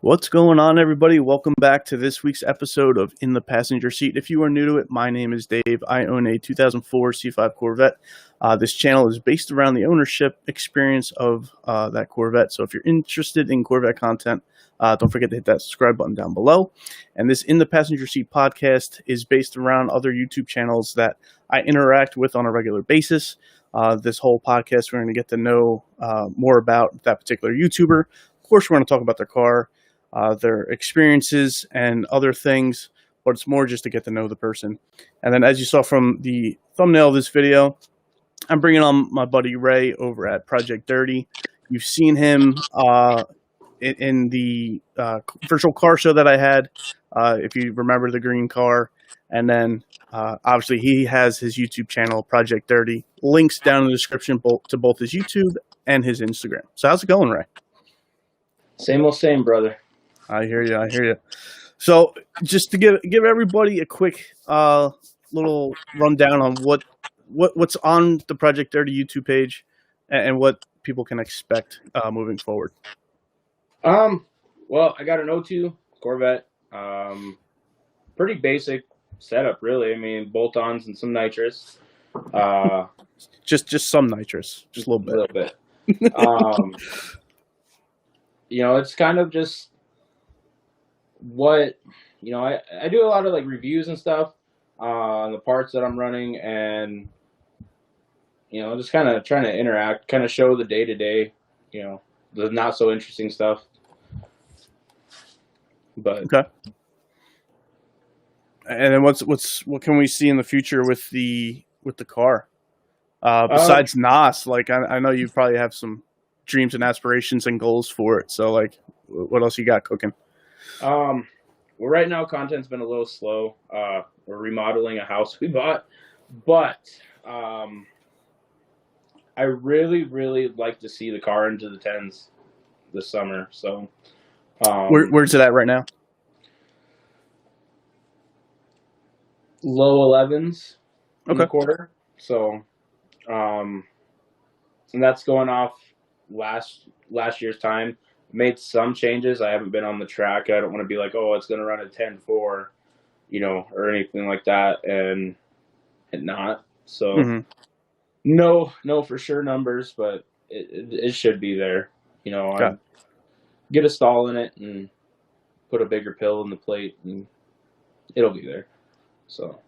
What's going on, everybody? Welcome back to this week's episode of In the Passenger Seat. If you are new to it, my name is Dave. I own a 2004 C5 Corvette. This channel is based around the ownership experience of that Corvette. So if you're interested in Corvette content, don't forget to hit that subscribe button down below. And this In the Passenger Seat podcast is based around other YouTube channels that I interact with on a regular basis. This whole podcast, we're going to get to know more about that particular YouTuber. Of course, we're going to talk about their car, their experiences and other things, but it's more just to get to know the person. And then, as you saw from the thumbnail of this video, I'm bringing on my buddy Ray over at Project Dirty. You've seen him in the virtual car show that I had, if you remember the green car. And then, obviously, he has his YouTube channel, Project Dirty. Links down in the description to both his YouTube and his Instagram. So how's it going, Ray? Same old same, brother. I hear you. So just to give everybody a quick little rundown on what's on the Project Dirty YouTube page and what people can expect moving forward. Well, I got an 02 Corvette. Pretty basic setup, really. I mean, bolt-ons and some nitrous. Just some nitrous, just a little bit. A little bit. It's kind of just what, I do a lot of like reviews and stuff on the parts that I'm running, and, just kind of trying to interact, kind of show the day-to-day, the not so interesting stuff. But okay. And then what can we see in the future with the car? Besides NOS, like I know you probably have some dreams and aspirations and goals for it. So like, what else you got cooking? Well, right now content's been a little slow. We're remodeling a house we bought, but I really like to see the car into the 10s this summer. So where's it at right now? Low 11s in okay. the quarter. So and that's going off last year's time. Made some changes. I haven't been on the track. I don't want to be like, oh, it's going to run a 10.4, or anything like that, and not. So no for sure numbers, but it should be there. I get a stall in it and put a bigger pill in the plate, and it'll be there. So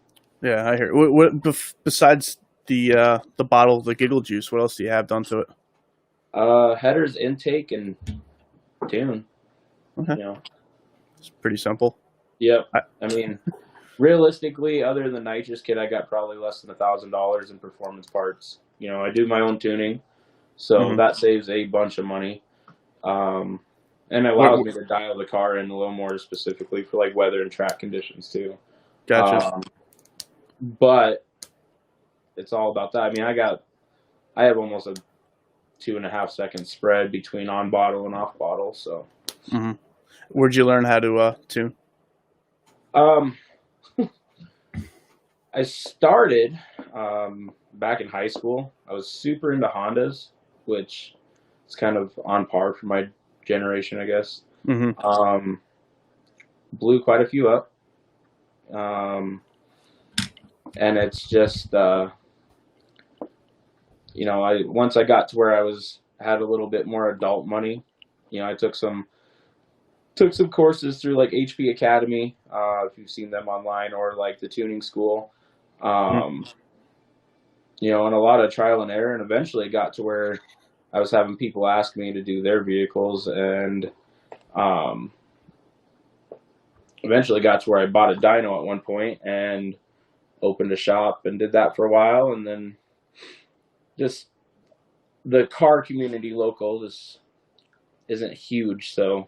yeah, I hear. What besides the bottle, the giggle juice, what else do you have done to it? Headers, intake, and tune. Okay. It's pretty simple. Yep. I mean, realistically, other than the nitrous kit, I got probably less than $1,000 in performance parts. I do my own tuning, so that saves a bunch of money. And it allows me to dial the car in a little more specifically for like weather and track conditions too. Gotcha. But it's all about that. I mean, I have almost a 2.5 second spread between on bottle and off bottle. So, where'd you learn how to tune? I started back in high school. I was super into Hondas, which is kind of on par for my generation, I guess. Blew quite a few up, and it's just once I got to where I had a little bit more adult money, I took some courses through like HP Academy, if you've seen them online, or like the tuning school, and a lot of trial and error, and eventually got to where I was having people ask me to do their vehicles, and eventually got to where I bought a dyno at one point and opened a shop and did that for a while, and then just the car community local isn't huge, so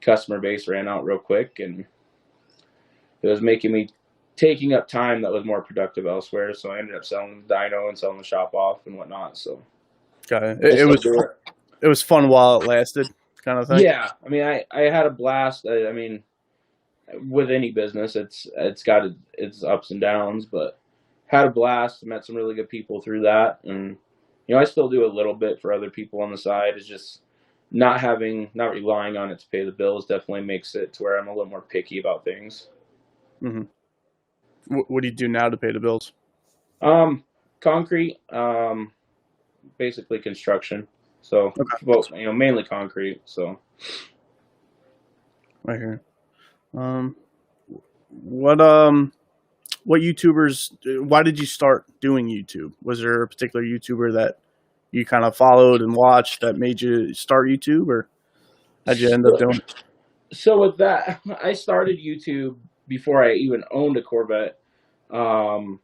customer base ran out real quick, and it was making me taking up time that was more productive elsewhere. So I ended up selling the dyno and selling the shop off and whatnot. So got it. It was fun while it lasted, kind of thing. Yeah, I mean, I had a blast. I mean, with any business, it's got its ups and downs, but had a blast. Met some really good people through that, and I still do a little bit for other people on the side. It's just not relying on it to pay the bills definitely makes it to where I'm a little more picky about things. Mm-hmm. What do you do now to pay the bills? Concrete, basically construction. So, Okay, well, mainly concrete. So, right here. Um, what YouTubers? Why did you start doing YouTube? Was there a particular YouTuber that you kind of followed and watched that made you start YouTube, or how'd you end up doing it? so with that, I started YouTube before I even owned a Corvette. Um,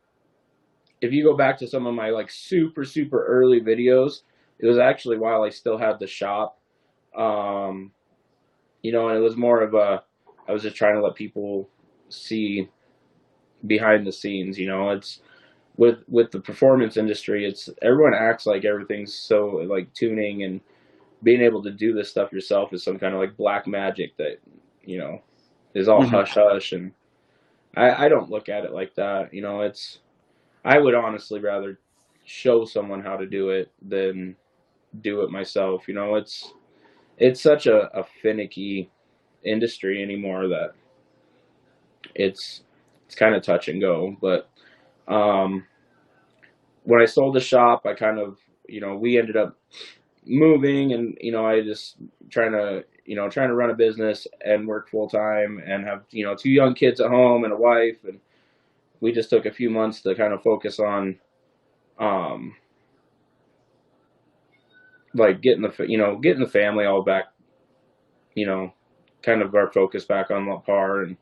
if you go back to some of my like super early videos, it was actually while I still had the shop. Um, and it was more of I was just trying to let people see behind the scenes. It's with the performance industry, it's everyone acts like everything's so like tuning, and being able to do this stuff yourself is some kind of like black magic that is all Mm-hmm. hush hush. And I don't look at it like that. I would honestly rather show someone how to do it than do it myself. It's such a finicky industry anymore that it's kind of touch and go. But um, when I sold the shop, I kind of we ended up moving, and I just trying to run a business and work full time and have two young kids at home and a wife, and we just took a few months to kind of focus on um like getting the family all back, you know kind of our focus back on par. And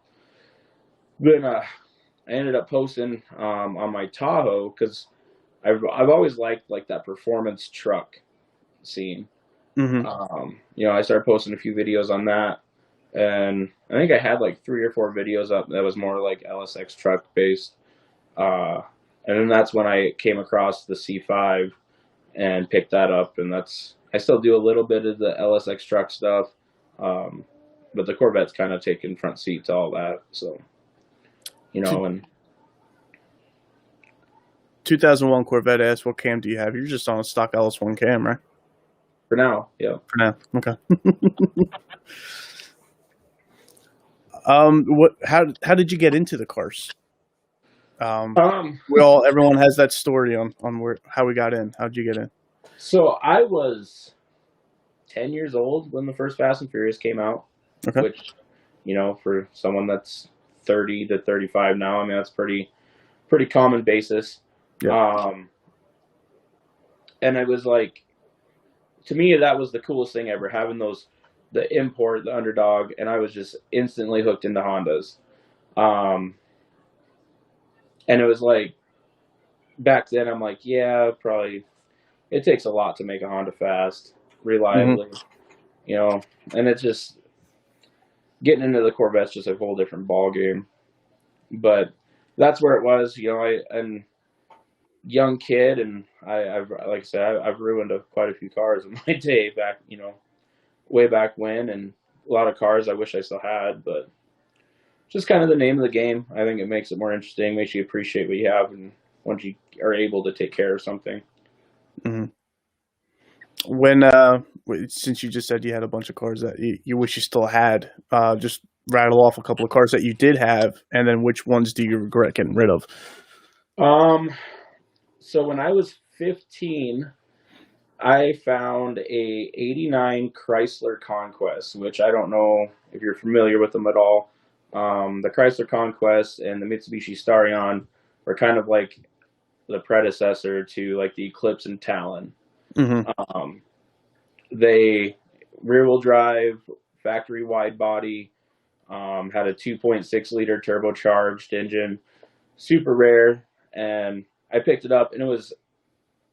then I ended up posting on my Tahoe because I've always liked like that performance truck scene. Mm-hmm. I started posting a few videos on that, and I think I had like 3 or 4 videos up that was more like LSX truck based. Uh, and then that's when I came across the C5 and picked that up, and I still do a little bit of the LSX truck stuff, um, but the Corvette's kind of taken front seat to all that. So and 2001 Corvette S. What cam do you have? You're just on a stock LS1 cam, right? for now, yeah. For now, okay. How did you get into the cars? Um, Everyone has that story on how we got in. How'd you get in? so I was 10 years old when the first Fast and Furious came out, Okay. which, for someone that's 30 to 35 now, I mean, that's pretty common basis. Yeah. And it was like, to me, that was the coolest thing ever, having the import, the underdog, and I was just instantly hooked into Hondas. Um, and it was like, back then, I'm like, yeah, probably, it takes a lot to make a Honda fast, reliably, Mm-hmm. And it's just, getting into the Corvette's just a whole different ball game. But that's where it was, and young kid, and I've like I said, I've ruined quite a few cars in my day back, way back when, and a lot of cars I wish I still had, but just kind of the name of the game. I think it makes it more interesting, makes you appreciate what you have, and once you are able to take care of something. Mm-hmm. When since you just said you had a bunch of cars that you wish you still had, just rattle off a couple of cars that you did have, and then which ones do you regret getting rid of? Um, so when I was 15, I found a '89 Chrysler Conquest, which I don't know if you're familiar with them at all. The Chrysler Conquest and the Mitsubishi Starion were kind of like the predecessor to like the Eclipse and Talon. Mm-hmm. Um, they rear-wheel drive, factory wide body, had a 2.6 liter turbocharged engine, super rare, and I picked it up and it was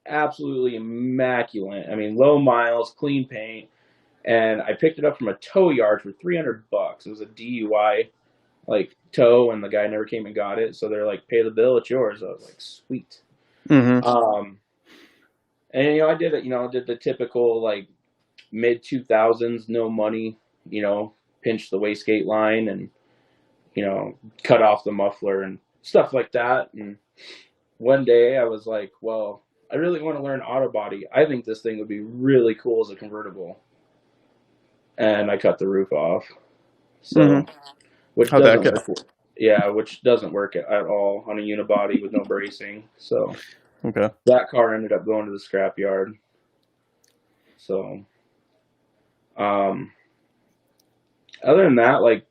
absolutely immaculate. I mean, low miles, clean paint, and I picked it up from a tow yard for $300. It was a DUI like tow, and the guy never came and got it. So they're like, "Pay the bill, it's yours." I was like, "Sweet." Mm-hmm. And I did it. Did the typical like mid 2000s, no money. Pinch the wastegate line and cut off the muffler and stuff like that. And one day I was like, well, I really want to learn auto body. I think this thing would be really cool as a convertible. and I cut the roof off. So, Mm-hmm. which How'd that doesn't go? work. Yeah, which doesn't work at all on a unibody with no bracing. So Okay. that car ended up going to the scrapyard. So, um, other than that, like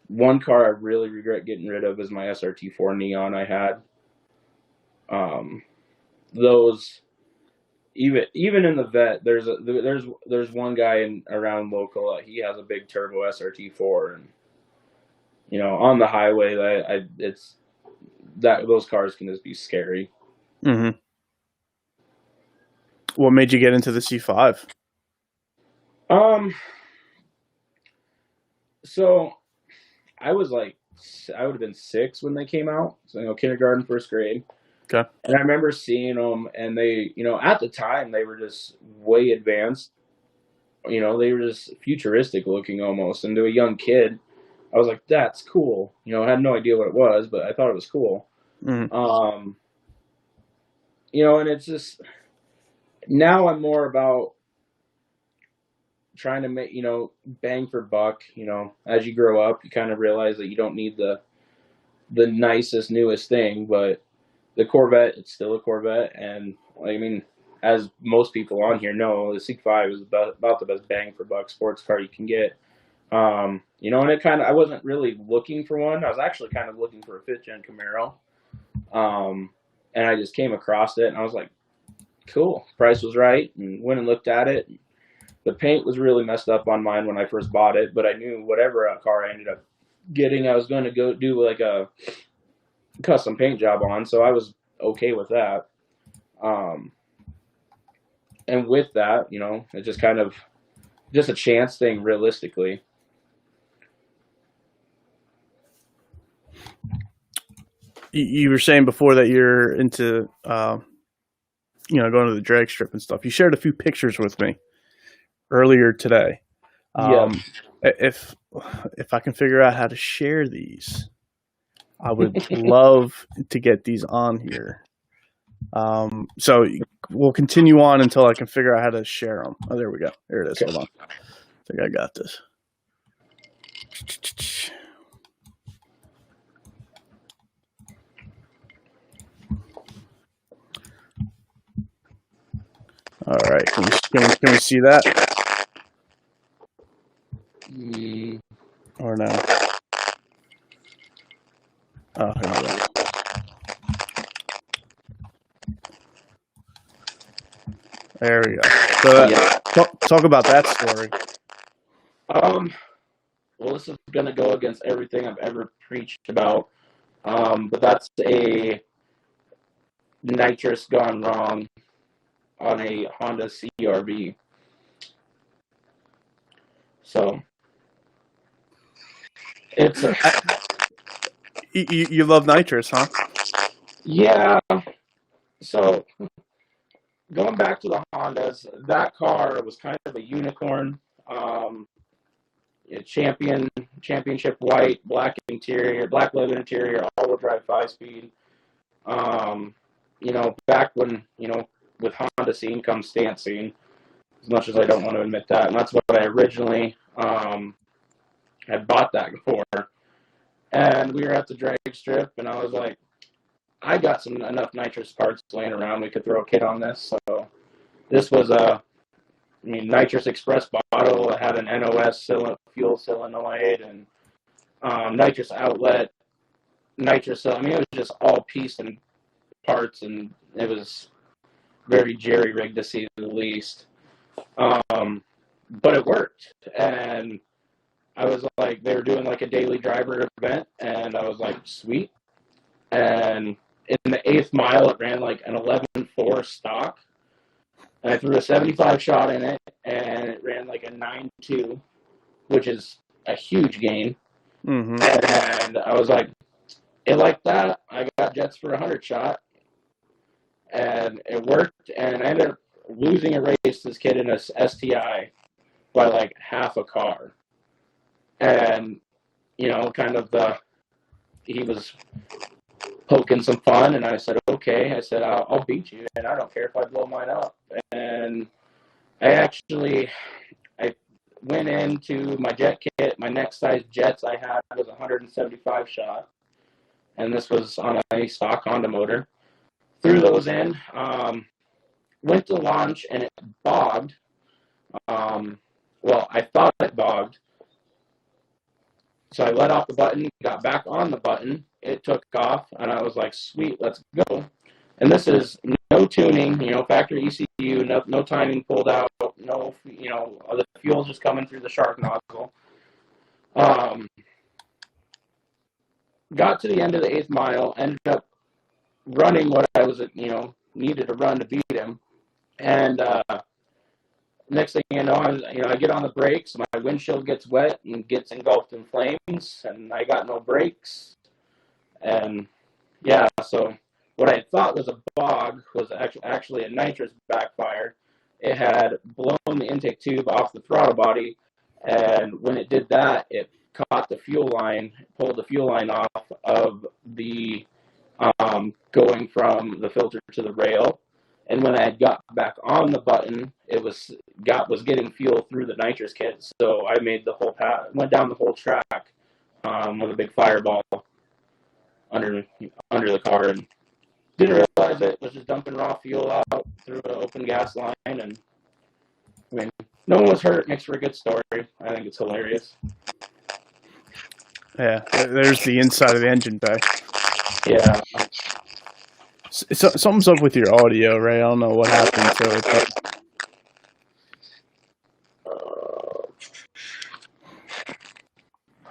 one car I really regret getting rid of is my SRT4 Neon I had. Those even in the vet, there's one guy in around local. He has a big turbo SRT4, and on the highway, it's that those cars can just be scary. Mm-hmm. What made you get into the C5? Um, so I was like, I would have been 6 when they came out, so kindergarten, first grade. Okay. And I remember seeing them, and they, at the time, they were just way advanced. They were just futuristic looking almost. And to a young kid, I was like, that's cool. I had no idea what it was, but I thought it was cool. Mm-hmm. And it's just, now I'm more about trying to make, bang for buck. As you grow up, you kind of realize that you don't need the nicest, newest thing, but the Corvette, it's still a Corvette. And I mean, as most people on here know, the C5 is about the best bang for buck sports car you can get. And it I wasn't really looking for one. I was actually kind of looking for a 5th gen Camaro. And I just came across it, and I was like, cool. Price was right, and went and looked at it. The paint was really messed up on mine when I first bought it, but I knew whatever car I ended up getting, I was going to go do like a custom paint job on, so I was okay with that. And with that, it's just kind of just a chance thing, realistically. You were saying before that you're into, going to the drag strip and stuff. You shared a few pictures with me earlier today. Yeah. If I can figure out how to share these, I would love to get these on here. So we'll continue on until I can figure out how to share them. Oh, there we go. There it is. Okay. Hold on. I think I got this. All right. Can we see that? Or no? Oh, here we go. There we go. So talk about that story. Well, this is going to go against everything I've ever preached about. But that's a nitrous gone wrong on a Honda CRV. So it's you love nitrous, huh? Yeah. So going back to the Hondas, that car was kind of a unicorn. Championship white, black interior, black leather interior, all-wheel drive 5-speed. Back when, with Honda scene comes stance scene, as much as I don't want to admit that. And that's what I originally had bought that for. And we were at the drag strip, and I was like, I got enough nitrous parts laying around. We could throw a kit on this. So this was nitrous express bottle. It had an NOS fuel solenoid and nitrous outlet, nitrous. It was just all pieced in parts, and it was very jerry rigged to say the least. But it worked, and I was like, they were doing like a daily driver event, and I was like, sweet. And in the 8th mile, it ran like an 11.4 stock. And I threw a 75 shot in it, and it ran like a 9.2, which is a huge gain. Mm-hmm. And I was like, it like that. I got jets for 100 shot, and it worked. And I ended up losing a race this kid in a STI by like half a car. And he was poking some fun, and I said, okay. I said, I'll beat you, and I don't care if I blow mine up. And went into my jet kit. My next size jets I had was 175 shot, and this was on a stock Honda motor. Threw those in, went to launch, and it bogged. Well, I thought it bogged. So I let off the button, got back on the button. It took off, and I was like, sweet, let's go. And this is no tuning, factory ECU, no timing pulled out, no, the fuel's just coming through the shark nozzle. Got to the end of the 8th mile, ended up running what I was, needed to run to beat him. And next thing you know, I get on the brakes, my windshield gets wet and gets engulfed in flames, and I got no brakes. And yeah, so what I thought was a bog was actually a nitrous backfire. It had blown the intake tube off the throttle body, and when it did that, it caught the fuel line, pulled the fuel line off of the going from the filter to the rail. And when I had got back on the button, it was getting fuel through the nitrous kit. So I made the whole went down the whole track with a big fireball under the car, and didn't realize it was just dumping raw fuel out through an open gas line. And I mean, no one was hurt. Makes for a good story. I think it's hilarious. Yeah, there's the inside of the engine bay. Yeah. Something's up with your audio, Ray. I don't know what happened to it, but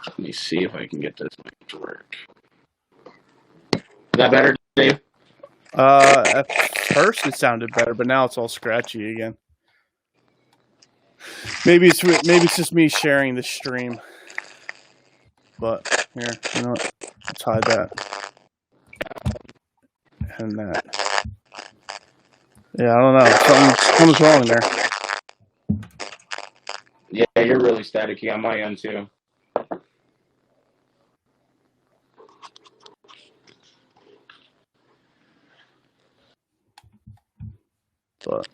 let me see if I can get this to work. Is that better, Dave? At first it sounded better, but now it's all scratchy again. Maybe it's just me sharing the stream. But here, you know what? Let's hide that and that. Yeah, I don't know. Something's wrong there. Yeah, you're really staticky on my end too. But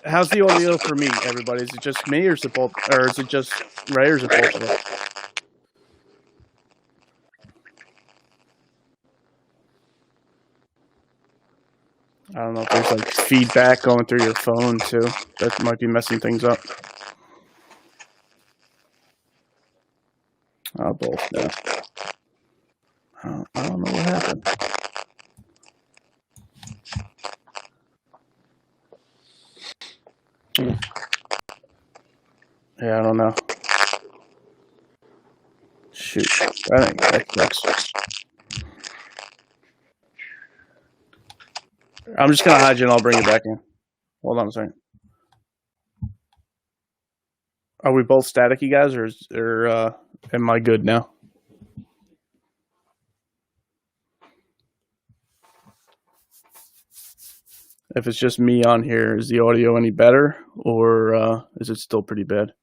how's the audio for me, everybody? Is it just me, or is it both, or is it just Ray, or is it both of us? I don't know if there's like feedback going through your phone too. That might be messing things up. Both. Yeah. I don't know what happened. Yeah, I don't know. Shoot, I think that sucks. I'm just gonna hide you and I'll bring you back in. Hold on a second. Are we both staticky guys, or am I good now? If it's just me on here, is the audio any better, or is it still pretty bad?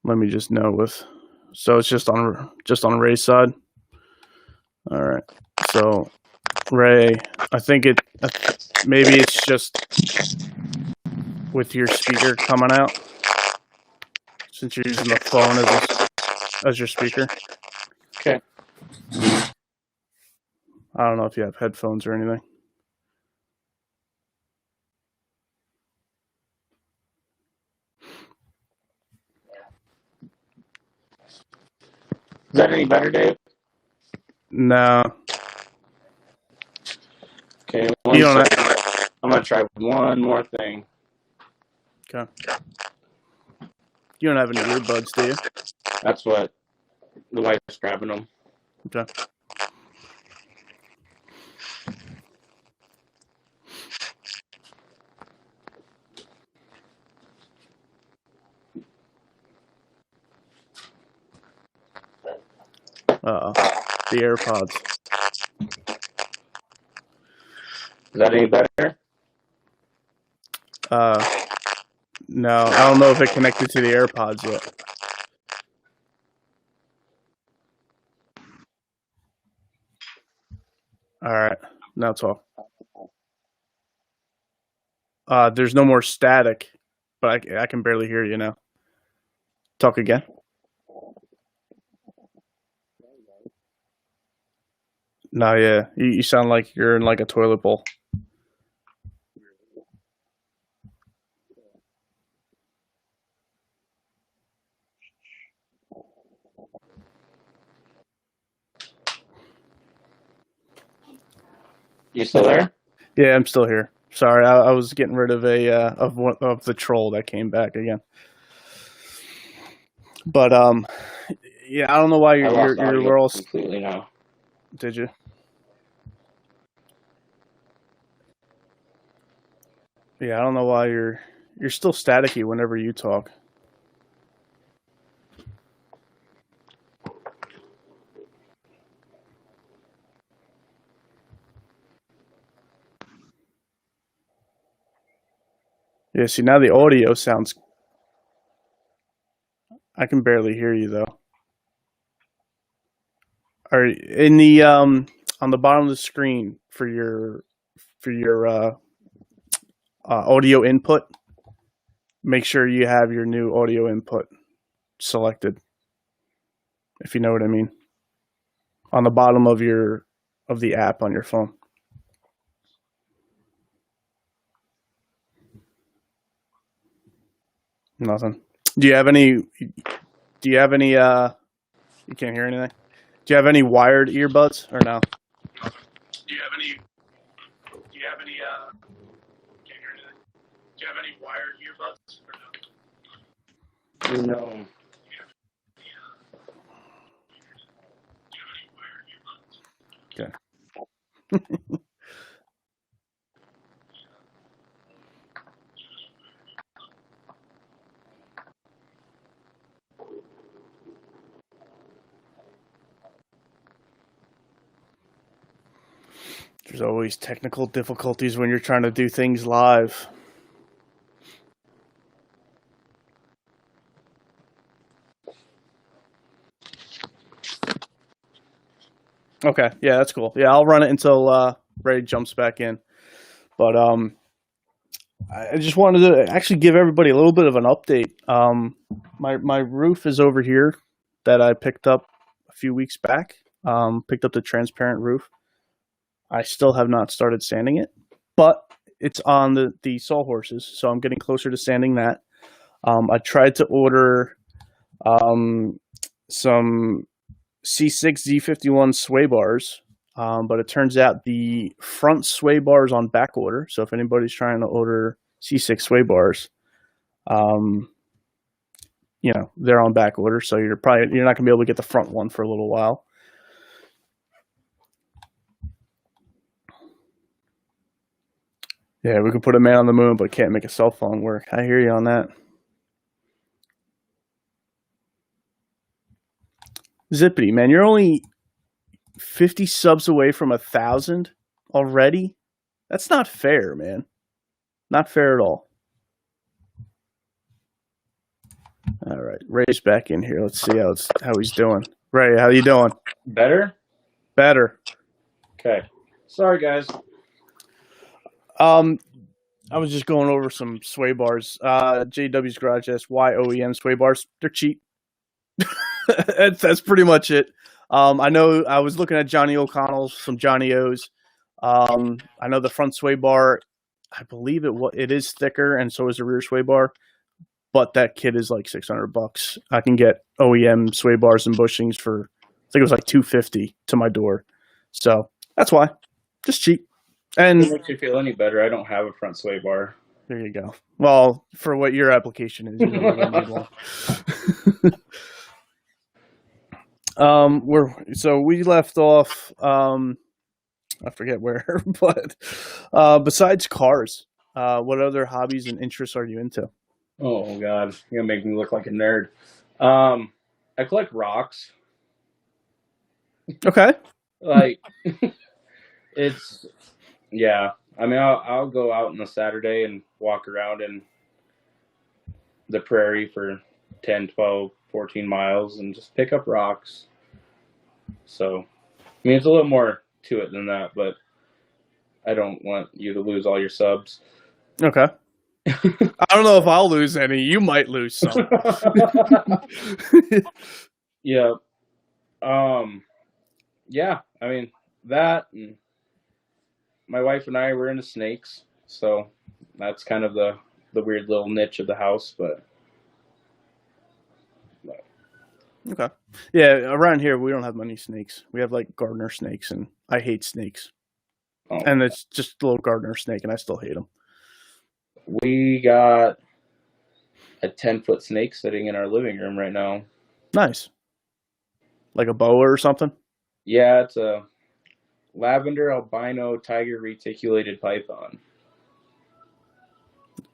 Let me just know so it's just on Ray's side. All right. So Ray, I think maybe it's just with your speaker coming out, since you're using the phone as your speaker. Okay. I don't know if you have headphones or anything. Is that any better, Dave? No. Okay. I'm going to try one more thing. Okay. You don't have any earbuds, do you? That's what the wife's grabbing them. Okay. The AirPods. Is that any better? No, I don't know if it connected to the AirPods yet. All right. Now talk. There's no more static, but I can barely hear you now. Talk again. No, yeah. You sound like you're in like a toilet bowl. You still there? Yeah, I'm still here. Sorry, I was getting rid of of the troll that came back again. But yeah, I don't know why I lost you're audio we're all. completely now. Did you? Yeah, I don't know why you're still staticky whenever you talk. Yeah, see now the audio sounds. I can barely hear you though. Are in the on the bottom of the screen for your audio input? Make sure you have your new audio input selected. If you know what I mean. On the bottom of the app on your phone. Nothing. Do you have any? Do you have any? You can't hear anything. Do you have any wired earbuds or no? Do you have any? Do you have any? Can't hear anything. Do you have any wired earbuds or no? No. Okay. There's always technical difficulties when you're trying to do things live. Okay, yeah, that's cool. Yeah, I'll run it until Ray jumps back in. But I just wanted to actually give everybody a little bit of an update. My roof is over here that I picked up a few weeks back. Picked up the transparent roof. I still have not started sanding it, but it's on the sawhorses, so I'm getting closer to sanding that. I tried to order some C6 Z51 sway bars, but it turns out the front sway bars on back order. So if anybody's trying to order C6 sway bars, they're on back order. So you're not gonna be able to get the front one for a little while. Yeah, we could put a man on the moon, but can't make a cell phone work. I hear you on that. Zippity, man, you're only 50 subs away from 1,000 already. That's not fair, man. Not fair at all. All right, Ray's back in here. Let's see how he's doing. Ray, how you doing? Better? Better. Okay. Sorry, guys. I was just going over some sway bars. JW's Garage asks why OEM sway bars. They're cheap. that's pretty much it. I know I was looking at Johnny O'Connell's, some Johnny O's. I know the front sway bar, I believe it is thicker, and so is the rear sway bar. But that kit is like $600. I can get OEM sway bars and bushings for, I think it was like $250 to my door. So that's why, just cheap. And if it makes you feel any better, I don't have a front sway bar. There you go. Well, for what your application is, you don't really need one. We left off. I forget where, but besides cars, what other hobbies and interests are you into? Oh God, you're gonna make me look like a nerd. I collect rocks. Okay. Like, yeah. I mean, I'll go out on a Saturday and walk around in the prairie for 10, 12, 14 miles and just pick up rocks. So, I mean, it's a little more to it than that, but I don't want you to lose all your subs. Okay. I don't know if I'll lose any. You might lose some. Yeah. Yeah, I mean, that, and my wife and I were into snakes, so that's kind of the weird little niche of the house, but Okay. Yeah, around here we don't have many snakes. We have like gardener snakes, and I hate snakes. oh, And it's just a little gardener snake, and I still hate them. we got a 10-foot snake sitting in our living room right now. Nice. Like a boa or something? Yeah, it's a lavender albino tiger reticulated python.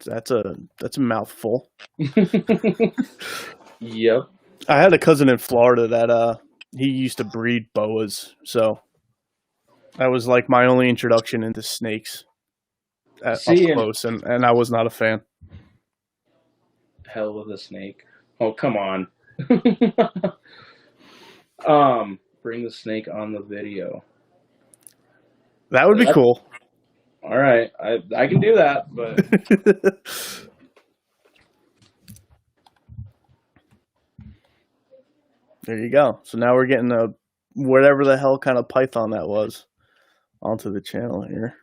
That's a mouthful. Yep. I had a cousin in Florida that he used to breed boas, so that was like my only introduction into snakes up close, and I was not a fan. Hell of a snake. Oh, come on. Bring the snake on the video. That would be cool. All right, I can do that, but there you go. So now we're getting a whatever the hell kind of python that was onto the channel here.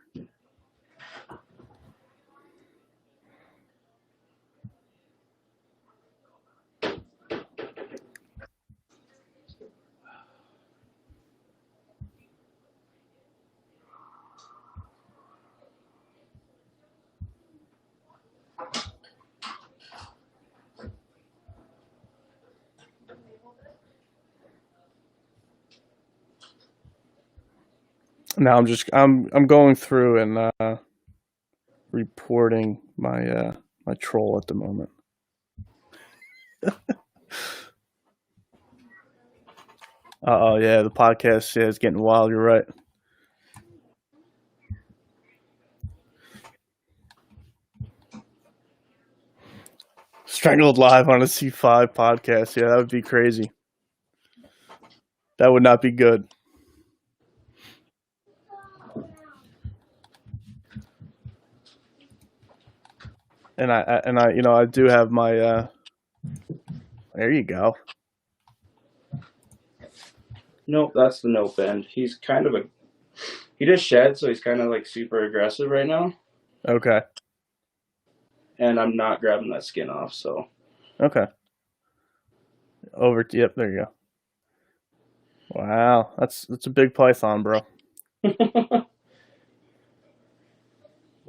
Now I'm going through and reporting my my troll at the moment. Oh yeah, the podcast is getting wild. You're right. Strangled live on a C5 podcast. Yeah, that would be crazy. That would not be good. And I you know, I do have my there you go. Nope, that's the nope end. He's kind of he just shed, so he's kind of like super aggressive right now. Okay. And I'm not grabbing that skin off, so. Okay. Yep, there you go. Wow, that's a big python, bro.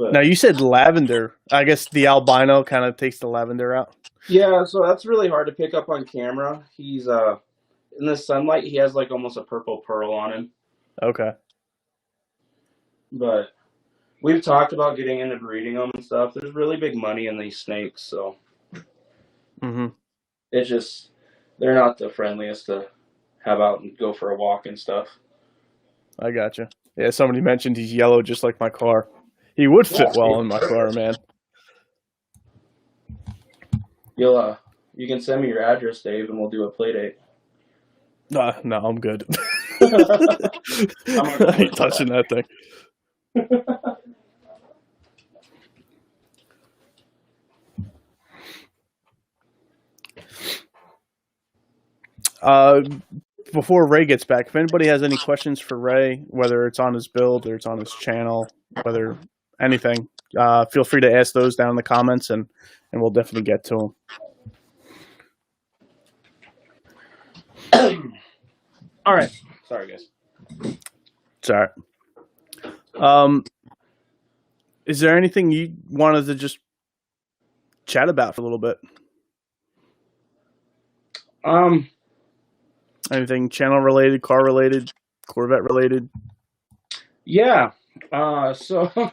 Now you said lavender. I guess the albino kind of takes the lavender out. Yeah, so that's really hard to pick up on camera. He's in the sunlight, he has like almost a purple pearl on him. Okay. But we've talked about getting into breeding them and stuff. There's really big money in these snakes, so it's just they're not the friendliest to have out and go for a walk and stuff. I gotcha. Yeah, somebody mentioned he's yellow just like my car. He would fit well in my car, man. You can send me your address, Dave, and we'll do a play date. No, I'm good. I ain't touching that thing. Before Ray gets back, if anybody has any questions for Ray, whether it's on his build or it's on his channel, whether anything, feel free to ask those down in the comments, and we'll definitely get to them. All right. Sorry, guys. It's all right. Is there anything you wanted to just chat about for a little bit? Anything channel related, car related, Corvette related? Yeah. So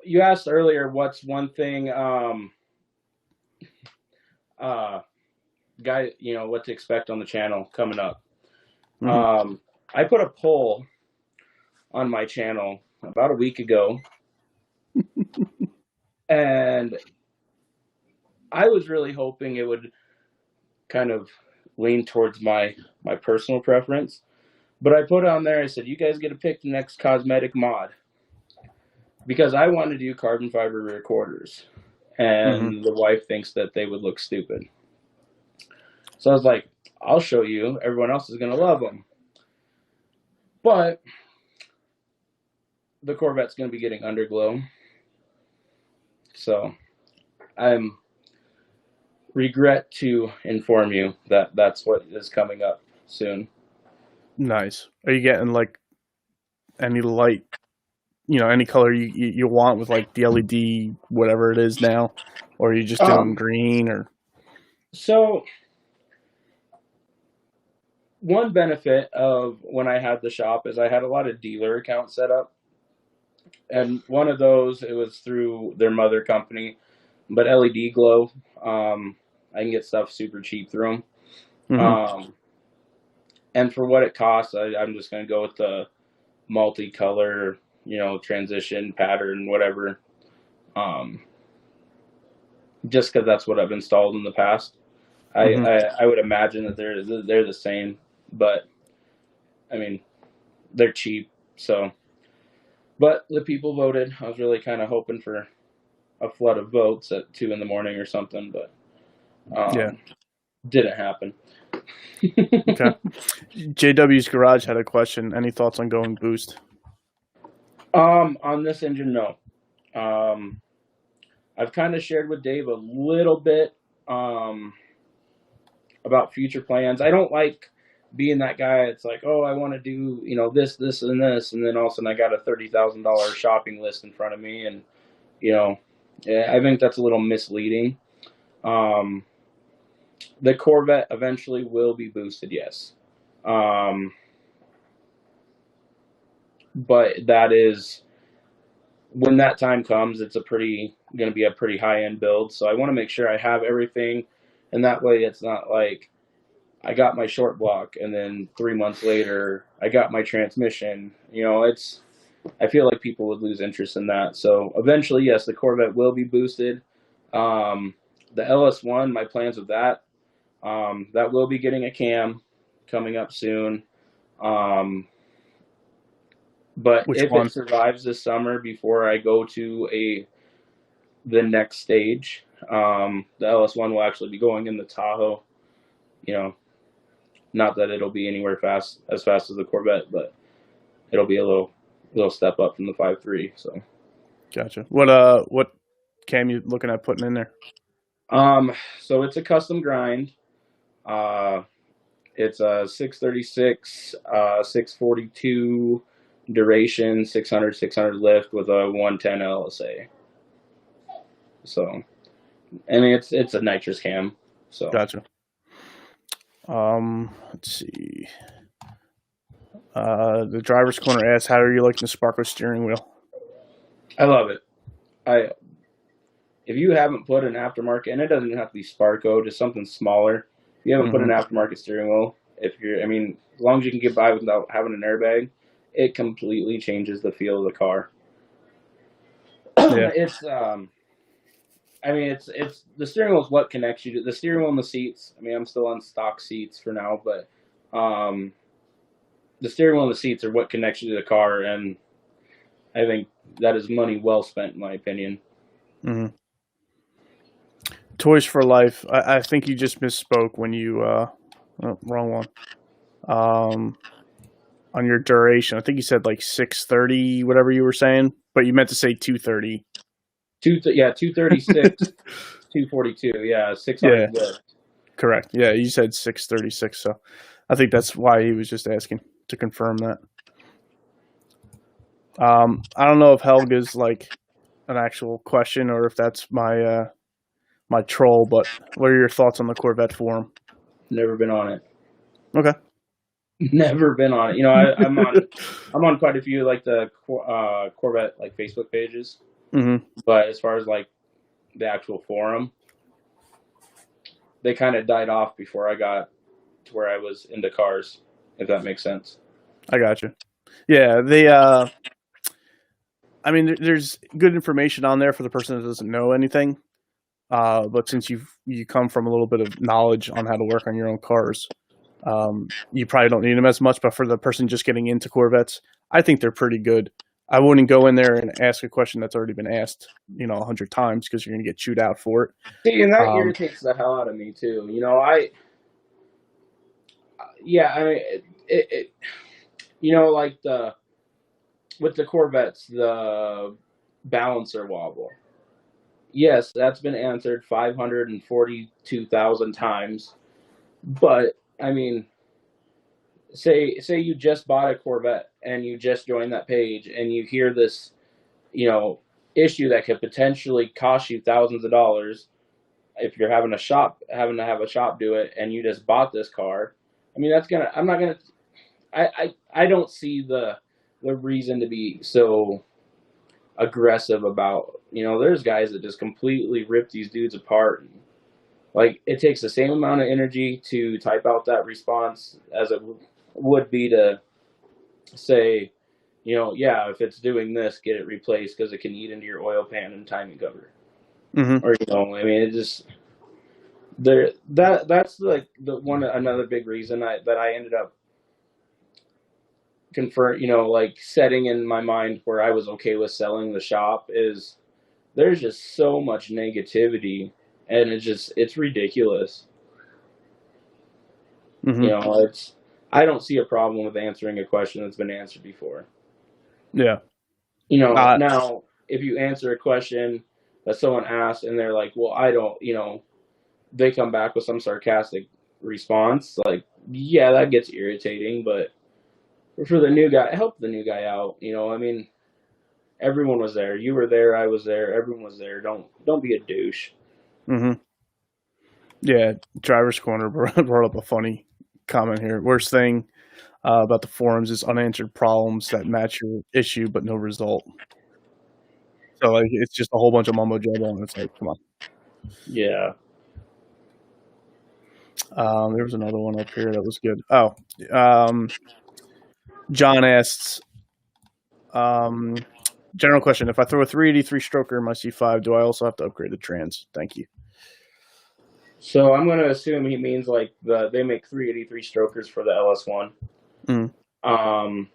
you asked earlier, what's one thing, what to expect on the channel coming up. I put a poll on my channel about a week ago, and I was really hoping it would kind of lean towards my personal preference, But I put on there, I said, you guys get to pick the next cosmetic mod. Because I want to do carbon fiber rear quarters. And the wife thinks that they would look stupid. So I was like, I'll show you. Everyone else is going to love them. But the Corvette's going to be getting underglow. So I'm regret to inform you that that's what is coming up soon. Nice. Are you getting like any light, any color you want with like the LED, whatever it is now? Or are you just doing green or? So one benefit of when I had the shop is I had a lot of dealer accounts set up. And one of those, it was through their mother company, but LED glow, I can get stuff super cheap through them. And for what it costs, I'm just going to go with the multicolor, transition pattern, whatever. Just because that's what I've installed in the past. I would imagine that they're the same, but I mean, they're cheap, so. But the people voted. I was really kind of hoping for a flood of votes at 2 a.m. or something, but didn't happen. Okay. JW's Garage had a question. Any thoughts on going boost? On this engine, no. I've kind of shared with Dave a little bit about future plans. I don't like being that guy. It's like, oh, I want to do, this, and this, and then all of a sudden I got a $30,000 shopping list in front of me, and I think that's a little misleading. The Corvette eventually will be boosted, yes. But that is, when that time comes, it's going to be a pretty high-end build. So I want to make sure I have everything, and that way it's not like I got my short block and then 3 months later I got my transmission. I feel like people would lose interest in that. So eventually, yes, the Corvette will be boosted. The LS1, my plans with that, that will be getting a cam coming up soon. But Which if one? it survives this summer before I go to the next stage, the LS1 will actually be going in the Tahoe. Not that it'll be anywhere as fast as the Corvette, but it'll be a little step up from the 5.3. So, gotcha. What cam you looking at putting in there? So it's a custom grind. It's a 636, 642 duration, 600 lift with a 110 LSA. So, I mean, it's a nitrous cam. So gotcha. Let's see. The driver's corner asks, how are you liking the Sparko steering wheel? I love it. If you haven't put an aftermarket, and it doesn't have to be Sparko, just something smaller. If you haven't put an aftermarket steering wheel, as long as you can get by without having an airbag, it completely changes the feel of the car. Yeah. It's the steering wheel is what connects you to the steering wheel and the seats. I'm still on stock seats for now, but the steering wheel and the seats are what connects you to the car, and I think that is money well spent, in my opinion. Toys for Life. I think you just misspoke when you wrong one. On your duration, I think you said like 630, whatever you were saying, but you meant to say 230. 236, 242, 600 lift. Correct. Yeah, you said 636, so I think that's why he was just asking to confirm that. I don't know if Helga's like an actual question or if that's my my troll, but what are your thoughts on the Corvette forum? Never been on it. Okay. Never been on it. I'm on quite a few like the Corvette like Facebook pages. But as far as like the actual forum, they kind of died off before I got to where I was into cars, if that makes sense. I got you. Yeah, there's good information on there for the person that doesn't know anything. But since you come from a little bit of knowledge on how to work on your own cars, You probably don't need them as much, but for the person just getting into Corvettes, I think they're pretty good. I wouldn't go in there and ask a question that's already been asked, 100 times because you're going to get chewed out for it. See, and that irritates the hell out of me too. I mean, like with the Corvettes, the balancer wobble. Yes, that's been answered 542,000 times. But I mean, say you just bought a Corvette and you just joined that page and you hear this, issue that could potentially cost you thousands of dollars if you're having to have a shop do it, and you just bought this car. I mean, I don't see the reason to be so aggressive about, there's guys that just completely rip these dudes apart. Like, it takes the same amount of energy to type out that response as it would be to say, if it's doing this, get it replaced because it can eat into your oil pan and timing cover. Mm-hmm. Or, I mean, it just, that's like another big reason that I ended up like setting in my mind where I was okay with selling the shop is there's just so much negativity, and it's ridiculous. Mm-hmm. I don't see a problem with answering a question that's been answered before. Yeah. Now if you answer a question that someone asked and they're like, well, I don't, they come back with some sarcastic response, like, yeah, that gets irritating, but for the new guy, help the new guy out. I mean, everyone was there. You were there. I was there. Everyone was there. Don't be a douche. Mm-hmm. Yeah, Driver's Corner brought up a funny comment here. Worst thing about the forums is unanswered problems that match your issue but no result. So like it's just a whole bunch of mumbo jumbo, and it's like, come on. Yeah. There was another one up here that was good. Oh, John asks, general question: if I throw a 383 stroker in my C5, do I also have to upgrade the trans? Thank you. So I'm going to assume he means like they make 383 strokers for the LS1. Mm.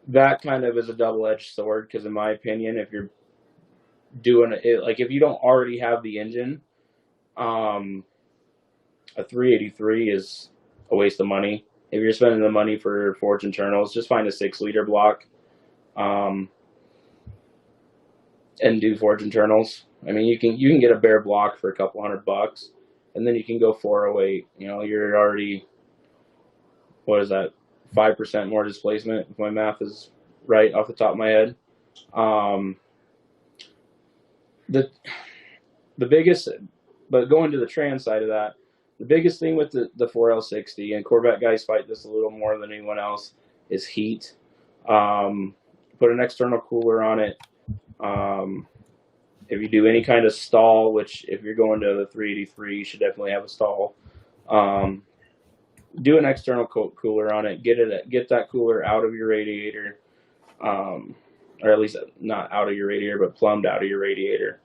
That kind of is a double-edged sword because, in my opinion, if you're doing it, like if you don't already have the engine, a 383 is a waste of money. If you're spending the money for forged internals, just find a 6-liter block, and do forged internals. I mean, you can get a bare block for a couple $100, and then you can go 408. You're already, what is that, 5% more displacement, if my math is right off the top of my head. The biggest, but going to the trans side of that, the biggest thing with the 4L60, and Corvette guys fight this a little more than anyone else, is heat. Put an external cooler on it. If you do any kind of stall, which if you're going to the 383, you should definitely have a stall. Do an external cooler on it. Get that cooler out of your radiator, or at least not out of your radiator, but plumbed out of your radiator.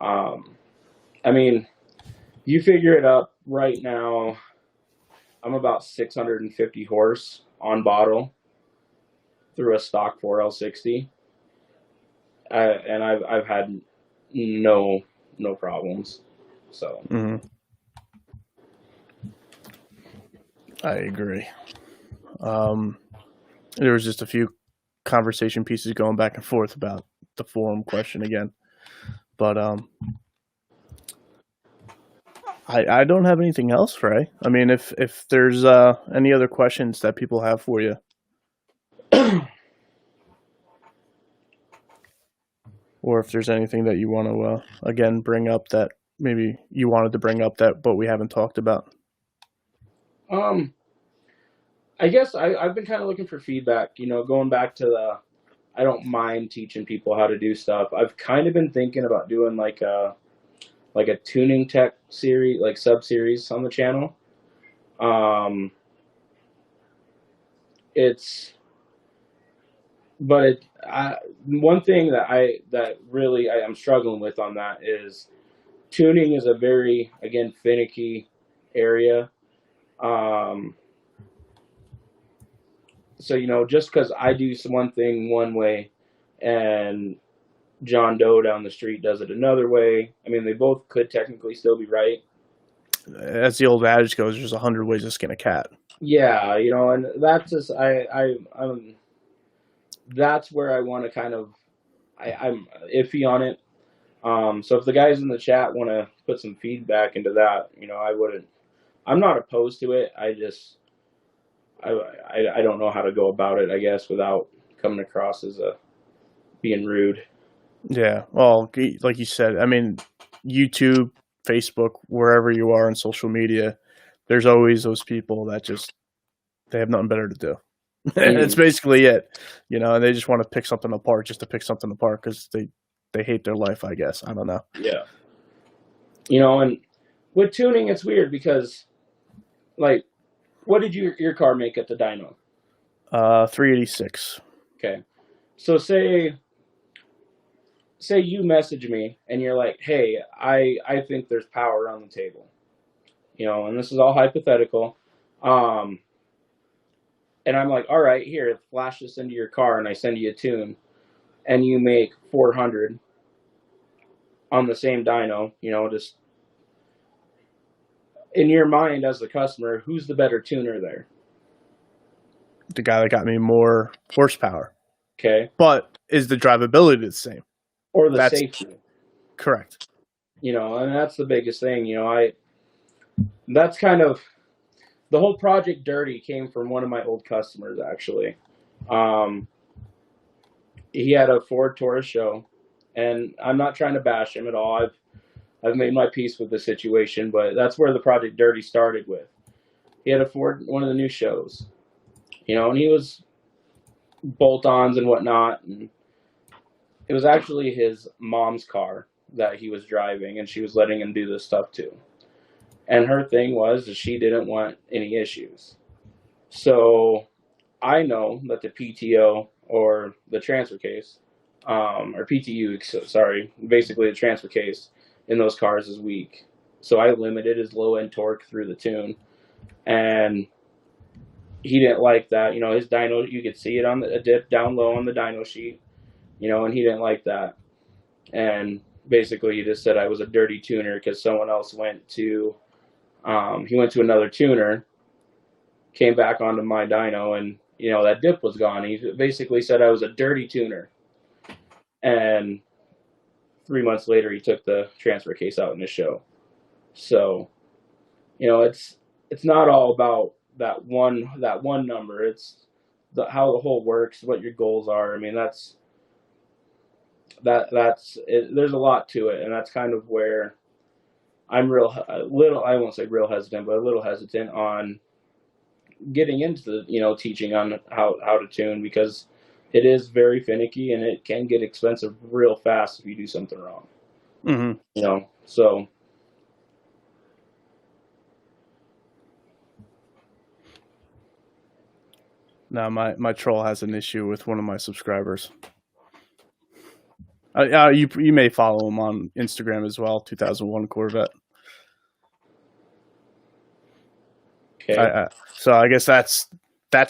I mean, you figure it up right now. I'm about 650 horse on bottle through a stock 4L60, and I've had no problems. So. Mm-hmm. I agree. There was just a few conversation pieces going back and forth about the forum question again, but I don't have anything else, Ray. I mean, if there's any other questions that people have for you, or if there's anything that you want to again bring up that maybe you wanted to bring up that but we haven't talked about. I guess I've been kind of looking for feedback, going back to I don't mind teaching people how to do stuff. I've kind of been thinking about doing like a tuning tech series, like sub-series on the channel. One thing that really I'm struggling with on that is tuning is a very, again, finicky area. Um, so, just because I do one thing one way and John Doe down the street does it another way, I mean, they both could technically still be right. As the old adage goes, there's 100 ways to skin a cat. Yeah, and that's just I'm that's where I want to kind of I'm iffy on it. So if the guys in the chat want to put some feedback into that, I wouldn't. I'm not opposed to it. I don't know how to go about it, I guess, without coming across as being rude. Yeah, well, like you said, I mean, YouTube, Facebook, wherever you are on social media, there's always those people that just they have nothing better to do. It's basically it, and they just want to pick something apart just to pick something apart because they hate their life, I guess. I don't know. Yeah. And with tuning, it's weird because, like, what did your car make at the dyno? 386. Okay. So say you message me and you're like, hey, I think there's power on the table. And this is all hypothetical. And I'm like, all right, here, flash this into your car, and I send you a tune, and you make 400 on the same dyno, just in your mind as the customer, who's the better tuner there? The guy that got me more horsepower. Okay. But is the drivability the same? Or the safety. Correct. And that's the biggest thing. That's kind of the whole Project Dirty came from one of my old customers, actually. He had a Ford Taurus show, and I'm not trying to bash him at all. I've made my peace with the situation, but that's where the Project Dirty started with. He had a Ford, one of the new shows, and he was bolt-ons and whatnot, and it was actually his mom's car that he was driving, and she was letting him do this stuff too. And her thing was that she didn't want any issues. So I know that the PTO or the transfer case, or PTU, sorry, basically the transfer case in those cars is weak. So I limited his low end torque through the tune, and he didn't like that. His dyno, you could see it on a dip down low on the dyno sheet, and he didn't like that. And basically he just said I was a dirty tuner because someone else went to another tuner, came back onto my dyno, and that dip was gone. He basically said I was a dirty tuner. And 3 months later, he took the transfer case out in the show. So, it's not all about that one number. It's how the whole works, what your goals are. I mean, that's it. There's a lot to it, and that's kind of where I'm I won't say real hesitant, but a little hesitant on getting into the, teaching on how to tune, because it is very finicky and it can get expensive real fast if you do something wrong. Mm-hmm. So. Now my troll has an issue with one of my subscribers. You may follow him on Instagram as well. 2001 Corvette. Okay. So I guess that's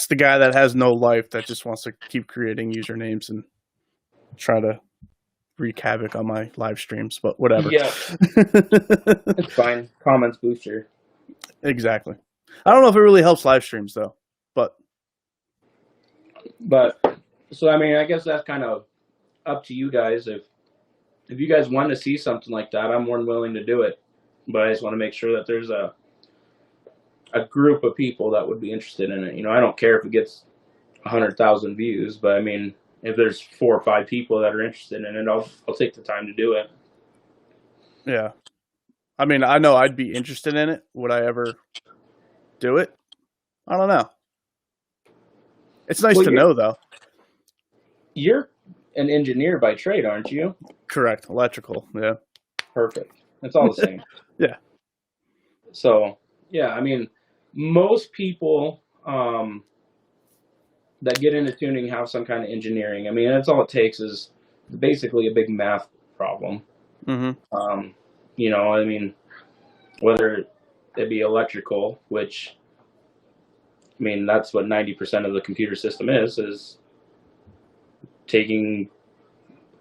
the guy that has no life, that just wants to keep creating usernames and try to wreak havoc on my live streams. But whatever. Yeah, it's fine. Comments booster. Exactly. I don't know if it really helps live streams though, but so I mean, I guess that's kind of up to you guys. If you guys want to see something like that, I'm more than willing to do it. But I just want to make sure that there's a group of people that would be interested in it. I don't care if it gets 100,000 views, but I mean, if there's 4 or 5 people that are interested in it, I'll take the time to do it. Yeah. I mean, I know I'd be interested in it. Would I ever do it? I don't know. It's nice to know, though. You're an engineer by trade, aren't you? Correct. Electrical. Yeah. Perfect. It's all the same. Yeah. So, yeah, I mean, most people that get into tuning have some kind of engineering. I mean, that's all it takes is basically a big math problem. Mm-hmm. I mean, whether it be electrical, which I mean, that's what 90% of the computer system is taking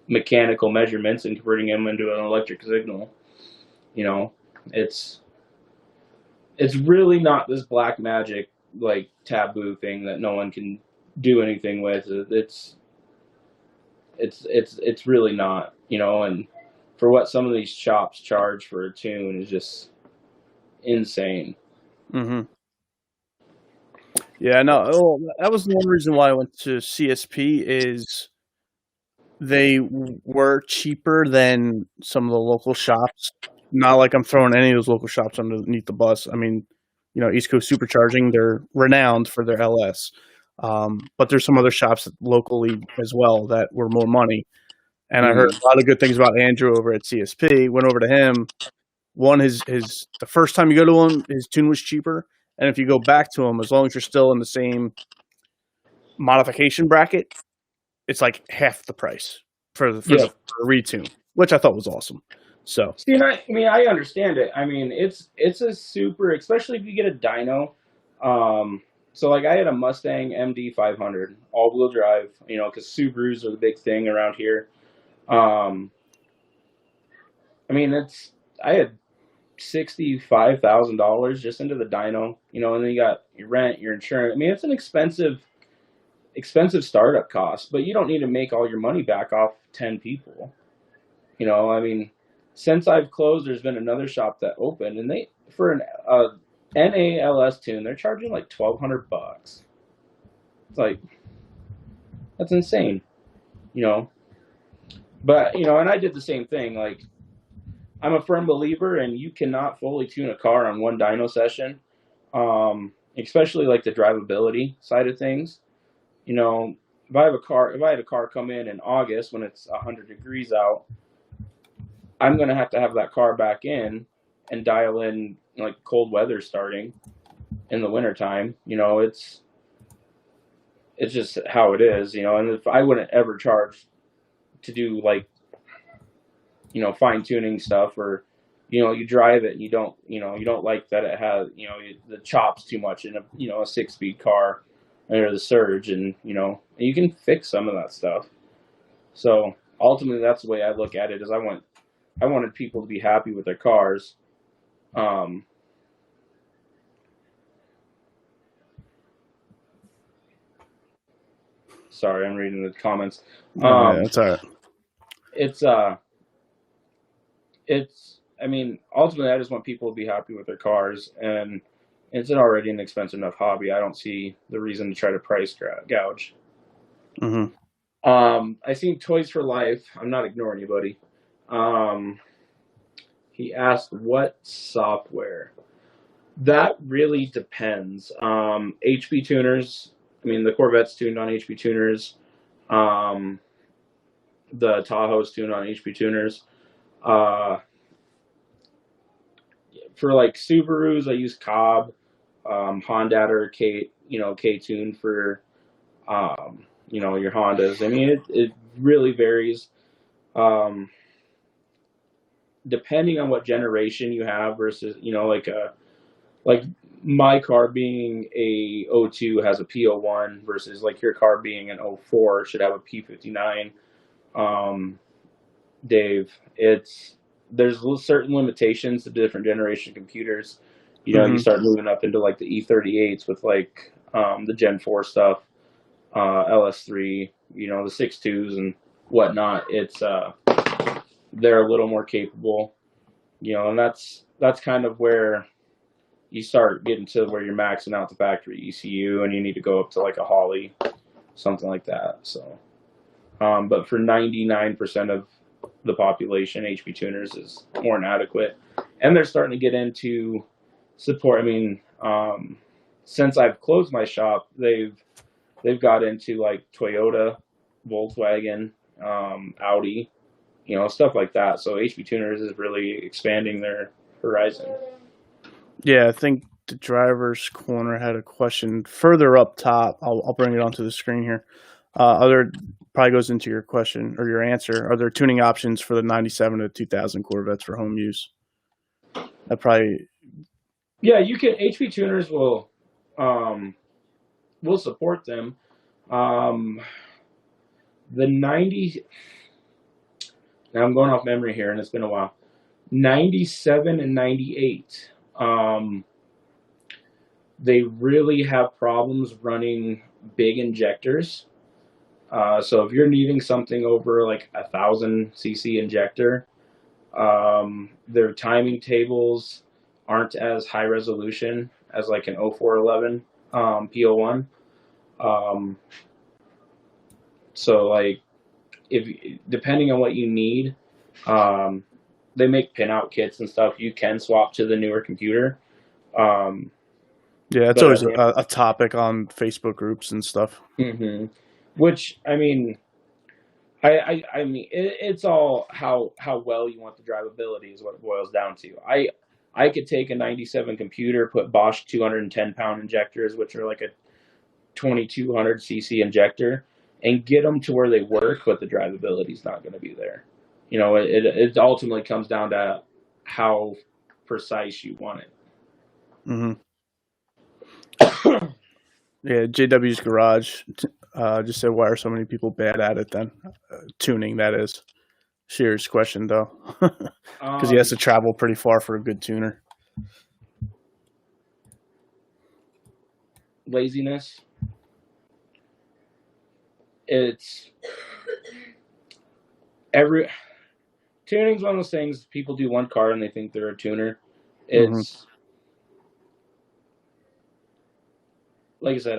mechanical measurements and converting them into an electric signal. You know, it's really not this black magic like taboo thing that no one can do anything with. It's really not, you know. And for what some of these shops charge for a tune is just insane. Mm-hmm. Yeah, no, that was the one reason why I went to CSP is they were cheaper than some of the local shops. Not like I'm throwing any of those local shops underneath the bus. I mean, you know, East Coast Supercharging, they're renowned for their LS. But there's some other shops locally as well that were more money. And I heard a lot of good things about Andrew over at CSP. Went over to him. One, his the first time you go to him, his tune was cheaper. And if you go back to him, as long as you're still in the same modification bracket, it's like half the price for the retune, which I thought was awesome. So, see, and I understand it. I mean, it's a super, especially if you get a dyno. So like I had a Mustang MD 500 all-wheel drive, you know, because Subarus are the big thing around here. I mean, I had $65,000 just into the dyno, you know, and then you got your rent, your insurance. I mean, it's an expensive startup cost, but you don't need to make all your money back off 10 people. You know, I mean, since I've closed, there's been another shop that opened, and they for an NALS tune, they're charging like $1,200. It's like, that's insane, you know. But you know, and I did the same thing. Like, I'm a firm believer, and you cannot fully tune a car on one dyno session, especially like the drivability side of things. You know, if I had a car come in August when it's 100 degrees out, I'm going to have that car back in and dial in like cold weather starting in the wintertime. You know, it's just how it is, you know. And if I wouldn't ever charge to do like, you know, fine tuning stuff, or, you know, you drive it and you don't like that it has, you know, the chops too much in a 6-speed car or the surge, and, you know, you can fix some of that stuff. So ultimately that's the way I look at it, is I wanted people to be happy with their cars. Sorry, I'm reading the comments. that's all right. I mean, ultimately I just want people to be happy with their cars, and it's already an expensive enough hobby. I don't see the reason to try to price gouge. Mm-hmm. I seen Toys for Life. I'm not ignoring you, buddy. He asked what software. That really depends. HP tuners. I mean, the Corvette's tuned on HP tuners. The Tahoe's tuned on HP tuners. For like Subarus, I use Cobb. Honda or K-Tune for your Hondas. I mean, it really varies. Depending on what generation you have versus, you know, like my car being a '02 has a P01 versus like your car being an '04 should have a P59. Dave, there's certain limitations to different generation computers. You know, you start moving up into like the E38s with like the Gen 4 stuff, LS3, you know, the 6.2s and whatnot. It's they're a little more capable, you know, and that's kind of where you start getting to where you're maxing out the factory ECU, and you need to go up to like a Holly, something like that. So, but for 99% of the population, HP tuners is more than adequate, and they're starting to get into support. I mean, since I've closed my shop, they've got into like Toyota, Volkswagen, Audi, you know, stuff like that. So HP tuners is really expanding their horizon. Yeah, I think the driver's corner had a question further up top. I'll bring it onto the screen here. Probably goes into your question or your answer. Are there tuning options for the 97 to 2000 Corvettes for home use? Yeah, you can. HP tuners will we'll support them. The 90, now I'm going off memory here, and it's been a while. 97 and 98. They really have problems running big injectors. So if you're needing something over like 1,000 cc injector, their timing tables aren't as high resolution as like an 0411 PO1. So like, if depending on what you need, they make pinout kits and stuff. You can swap to the newer computer. Yeah, it's always a topic on Facebook groups and stuff. Mm-hmm. Which, I mean, I mean, it's all how well you want the drivability is what it boils down to. I could take a 97 computer, put Bosch 210-pound injectors, which are like a 2,200 cc injector, and get them to where they work, but the drivability is not going to be there. You know, it ultimately comes down to how precise you want it. Mm-hmm. Yeah, JW's Garage just said, why are so many people bad at it then? Tuning, that is. Serious question, though. Because he has to travel pretty far for a good tuner. Laziness. It's tuning's one of those things. People do one car and they think they're a tuner. It's like I said,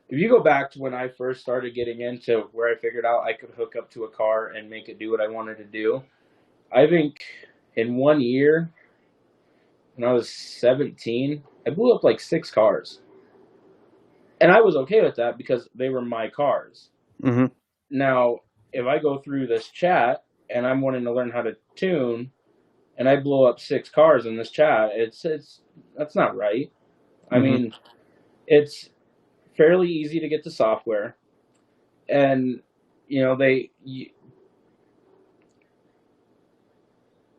if you go back to when I first started getting into where I figured out I could hook up to a car and make it do what I wanted to do, I think in 1 year, when I was 17, I blew up like 6 cars. And I was okay with that because they were my cars. Mm-hmm. Now, if I go through this chat and I'm wanting to learn how to tune, and I blow up 6 cars in this chat, it's that's not right. I mean, it's fairly easy to get the software, and you know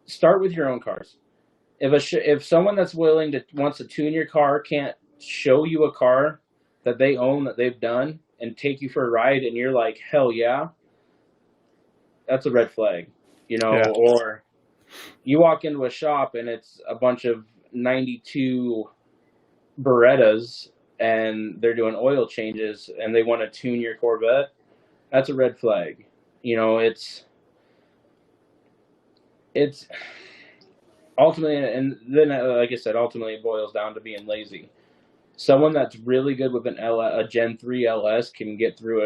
start with your own cars. If someone that's wants to tune your car can't show you a car that they own, that they've done, and take you for a ride, and you're like, hell yeah, that's a red flag, you know. Yeah. Or you walk into a shop and it's a bunch of 92 Berettas and they're doing oil changes and they want to tune your Corvette, that's a red flag. You know, it's ultimately, and then like I said, ultimately it boils down to being lazy. Someone that's really good with a Gen 3 LS can get through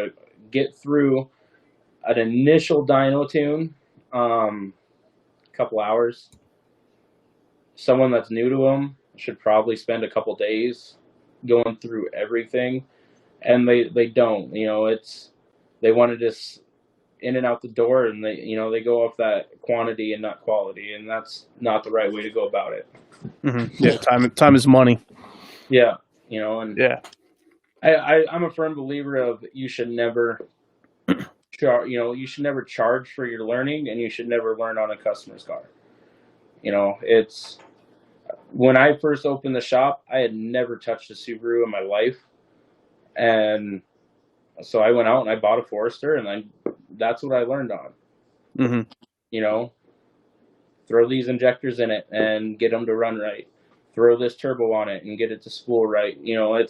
an initial dyno tune, couple hours. Someone that's new to them should probably spend a couple days going through everything, and they don't. You know, they want to just in and out the door, and they go off that quantity and not quality, and that's not the right way to go about it. Mm-hmm. Yeah, time is money. Yeah, you know, and yeah, I'm a firm believer of you should never you should never charge for your learning, and you should never learn on a customer's car. You know, it's when I first opened the shop, I had never touched a Subaru in my life, and so I went out and I bought a Forester, and that's what I learned on. Mm-hmm. You know, throw these injectors in it and get them to run right. Throw this turbo on it and get it to spool right. You know,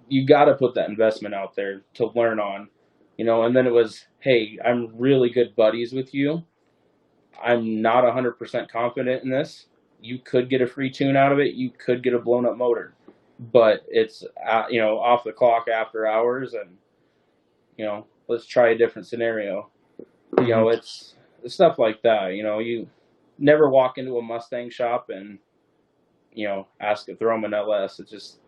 you got to put that investment out there to learn on. You know, and then it was, hey, I'm really good buddies with you. I'm not 100% confident in this. You could get a free tune out of it. You could get a blown up motor, but it's off the clock after hours, and let's try a different scenario. Mm-hmm. You know, it's stuff like that. You know, you never walk into a Mustang shop and ask to throw them an LS. It's just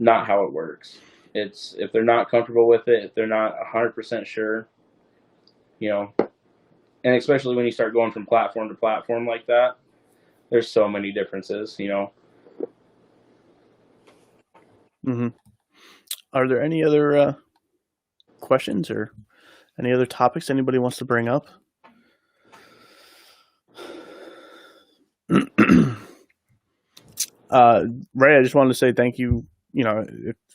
not how it works. It's if they're not comfortable with it, if they're not 100% sure, and especially when you start going from platform to platform like that, there's so many differences, Mm-hmm. Are there any other questions or any other topics anybody wants to bring up? Ray, I just wanted to say thank you. You know,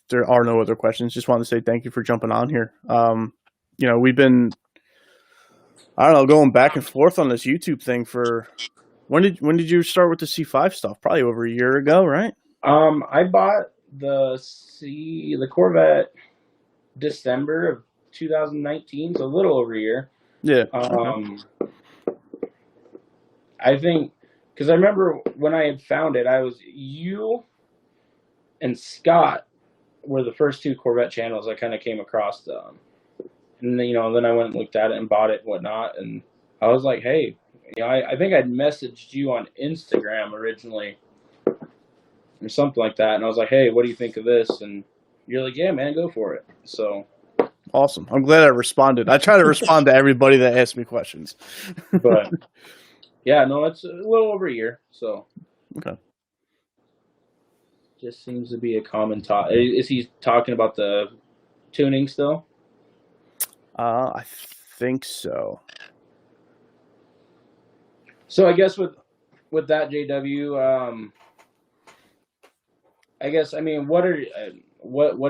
there are no other questions, just wanted to say thank you for jumping on here. We've been, I don't know, going back and forth on this YouTube thing for when did you start with the C5 stuff? Probably over a year ago, right? I bought the Corvette December of 2019, so a little over a year. Yeah. I think because I remember when I had found it, you and Scott were the first two Corvette channels I kind of came across. And then, then I went and looked at it and bought it and whatnot. And I was like, hey, I think I'd messaged you on Instagram originally or something like that. And I was like, hey, what do you think of this? And you're like, yeah, man, go for it. So awesome. I'm glad I responded. I try to respond to everybody that asks me questions. But yeah, no, it's a little over a year. So okay. Just seems to be a common talk. Is he talking about the tuning still? I think so. So I guess with that, JW, I guess, I mean, what are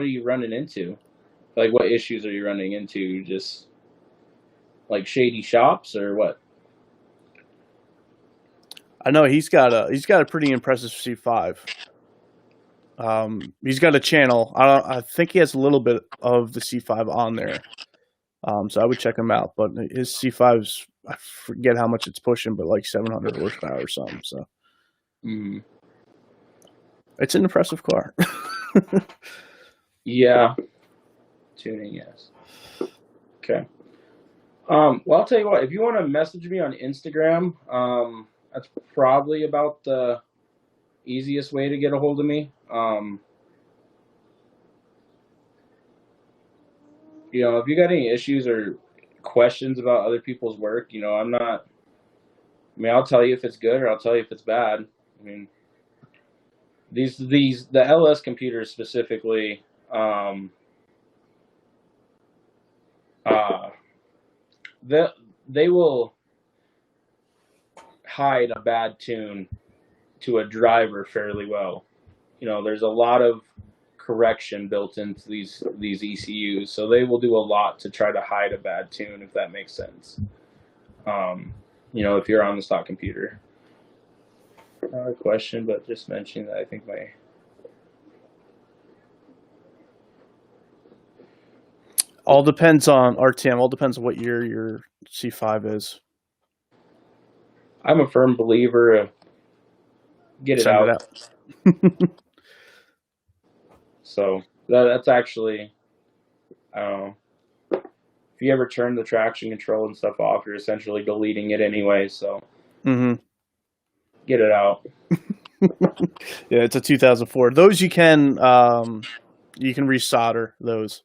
you running into? Like, what issues are you running into? Just like shady shops or what? I know he's got a pretty impressive C5. He's got a channel. I think he has a little bit of the C5 on there. So I would check him out. But his C5's, I forget how much it's pushing, but like 700 horsepower or something. So it's an impressive car. Yeah. Tuning, yes. Okay. Well, I'll tell you what. If you want to message me on Instagram, that's probably about the easiest way to get a hold of me. If you got any issues or questions about other people's work, I'll tell you if it's good or I'll tell you if it's bad. I mean, the LS computers specifically, they will hide a bad tune to a driver fairly well. There's a lot of correction built into these ECUs, so they will do a lot to try to hide a bad tune, if that makes sense. If you're on the stock computer. Not a question, but just mentioning that I think all depends on RTM. All depends on what year your C5 is. I'm a firm believer of get it out. So that's actually, I don't know. If you ever turn the traction control and stuff off, you're essentially deleting it anyway. So get it out. Yeah, it's a 2004. Those you can resolder those.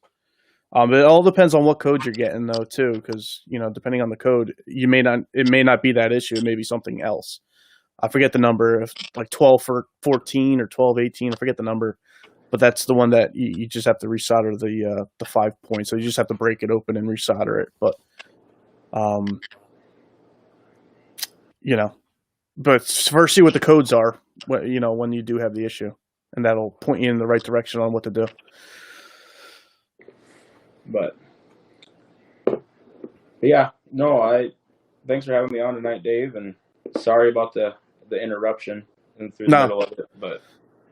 But it all depends on what code you're getting though too, because depending on the code, it may not be that issue. It may be something else. I forget the number, like 1214 or 1218. I forget the number, but that's the one that you just have to resolder the 5 points. So you just have to break it open and resolder it. But but first see what the codes are. When you do have the issue, and that'll point you in the right direction on what to do. But yeah, no, thanks for having me on tonight, Dave, and sorry about the interruption through the middle of it, but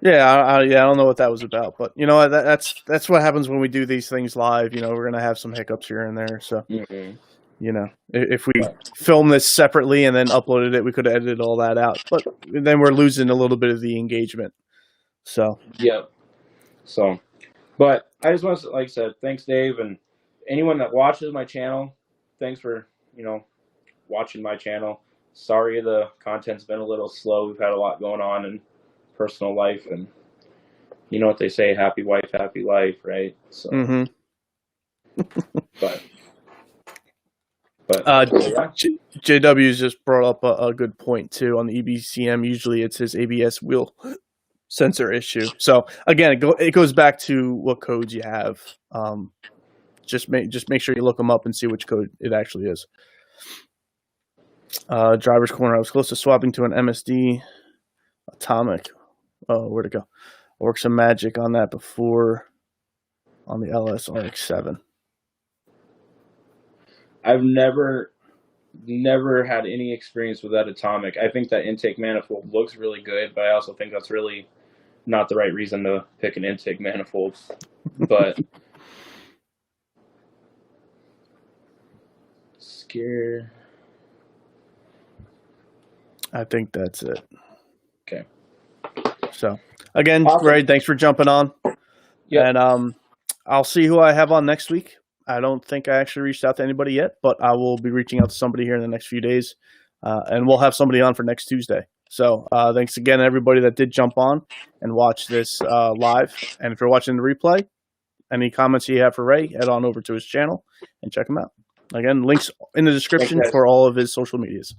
I don't know what that was about, but that's what happens when we do these things live. We're gonna have some hiccups here and there, so if we film this separately and then uploaded it, we could have edited all that out, but then we're losing a little bit of the engagement. So but I just want to, like I said, thanks, Dave, and anyone that watches my channel, thanks for watching my channel. Sorry the content's been a little slow. We've had a lot going on in personal life, and you know what they say, happy wife, happy life, right? So but JW's just brought up a good point too on the EBCM. Usually it's his ABS wheel sensor issue. So again, it goes back to what codes you have. Just make sure you look them up and see which code it actually is. Driver's corner. I was close to swapping to an MSD Atomic. Oh, where'd it go? I worked some magic on that before on the LS RX-7? I've never had any experience with that atomic. I think that intake manifold looks really good, but I also think that's really not the right reason to pick an intake manifold. But scare. I think that's it. Okay. So again, Awesome. Ray, thanks for jumping on. Yep. And I'll see who I have on next week. I don't think I actually reached out to anybody yet, but I will be reaching out to somebody here in the next few days. And we'll have somebody on for next Tuesday. So thanks again, everybody that did jump on and watch this live. And if you're watching the replay, any comments you have for Ray, head on over to his channel and check him out. Again, links in the description for all of his social medias.